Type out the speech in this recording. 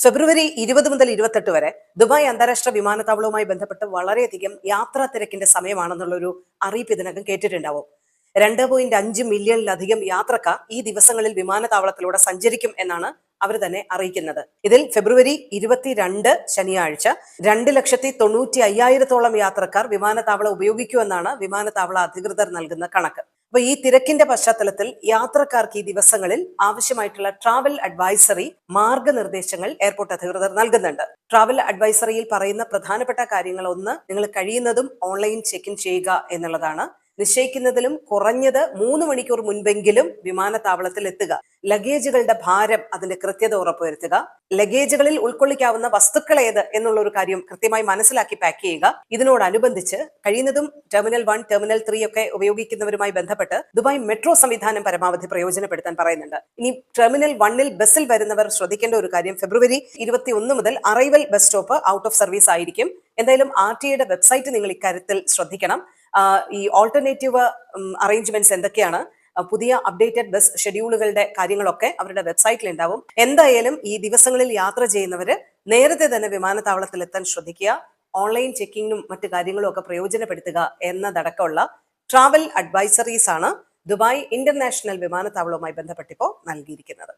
ഫെബ്രുവരി 20 മുതൽ 28 വരെ ദുബായ് അന്താരാഷ്ട്ര വിമാനത്താവളവുമായി ബന്ധപ്പെട്ട് വളരെയധികം യാത്രാ തിരക്കിന്റെ സമയമാണെന്നുള്ളൊരു അറിയിപ്പ് ഇതിനകം കേട്ടിട്ടുണ്ടാവും. 2.5 മില്യണിലധികം യാത്രക്കാർ ഈ ദിവസങ്ങളിൽ വിമാനത്താവളത്തിലൂടെ സഞ്ചരിക്കും എന്നാണ് അവർ തന്നെ അറിയിക്കുന്നത്. ഇതിൽ ഫെബ്രുവരി 22 ശനിയാഴ്ച 2,95,000-ഓളം യാത്രക്കാർ വിമാനത്താവളം ഉപയോഗിക്കുമെന്നാണ് വിമാനത്താവള അധികൃതർ നൽകുന്ന കണക്ക്. അപ്പൊ ഈ തിരക്കിന്റെ പശ്ചാത്തലത്തിൽ യാത്രക്കാർക്ക് ഈ ദിവസങ്ങളിൽ ആവശ്യമായിട്ടുള്ള ട്രാവൽ അഡ്വൈസറി മാർഗനിർദ്ദേശങ്ങൾ എയർപോർട്ട് അധികൃതർ നൽകുന്നുണ്ട്. ട്രാവൽ അഡ്വൈസറിയിൽ പറയുന്ന പ്രധാനപ്പെട്ട കാര്യങ്ങൾ ഒന്ന്, നിങ്ങൾ കഴിയുന്നതും ഓൺലൈൻ ചെക്ക് ഇൻ ചെയ്യുക എന്നുള്ളതാണ്. നിശ്ചയിക്കുന്നതിലും കുറഞ്ഞത് 3 മണിക്കൂർ മുൻപെങ്കിലും വിമാനത്താവളത്തിൽ എത്തുക. ലഗേജുകളുടെ ഭാരം, അതിന്റെ കൃത്യത ഉറപ്പുവരുത്തുക. ലഗേജുകളിൽ ഉൾക്കൊള്ളിക്കാവുന്ന വസ്തുക്കൾ ഏത് എന്നുള്ള ഒരു കാര്യം കൃത്യമായി മനസ്സിലാക്കി പാക്ക് ചെയ്യുക. ഇതിനോടനുബന്ധിച്ച് കഴിയുന്നതും ടെർമിനൽ 1, ടെർമിനൽ 3 ഒക്കെ ഉപയോഗിക്കുന്നവരുമായി ബന്ധപ്പെട്ട് ദുബായ് മെട്രോ സംവിധാനം പരമാവധി പ്രയോജനപ്പെടുത്താൻ പറയുന്നുണ്ട്. ഇനി ടെർമിനൽ 1-ൽ ബസ്സിൽ വരുന്നവർ ശ്രദ്ധിക്കേണ്ട ഒരു കാര്യം, ഫെബ്രുവരി 21 മുതൽ arrival bus stop out of service ആയിരിക്കും. എന്തായാലും RTA വെബ്സൈറ്റ് നിങ്ങൾ ഇക്കാര്യത്തിൽ ശ്രദ്ധിക്കണം. ഈ ഓൾട്ടർനേറ്റീവ് അറേഞ്ച്മെന്റ്സ് എന്തൊക്കെയാണ്, പുതിയ അപ്ഡേറ്റഡ് ബസ് ഷെഡ്യൂളുകളുടെ കാര്യങ്ങളൊക്കെ അവരുടെ വെബ്സൈറ്റിൽ ഉണ്ടാവും. എന്തായാലും ഈ ദിവസങ്ങളിൽ യാത്ര ചെയ്യുന്നവര് നേരത്തെ തന്നെ വിമാനത്താവളത്തിൽ എത്താൻ ശ്രദ്ധിക്കുക. ഓൺലൈൻ ചെക്കിങ്ങും മറ്റു കാര്യങ്ങളും ഒക്കെ പ്രയോജനപ്പെടുത്തുക എന്നതടക്കമുള്ള ട്രാവൽ അഡ്വൈസറീസ് ആണ് ദുബായ് ഇന്റർനാഷണൽ വിമാനത്താവളവുമായി ബന്ധപ്പെട്ടിപ്പോൾ നൽകിയിരിക്കുന്നത്.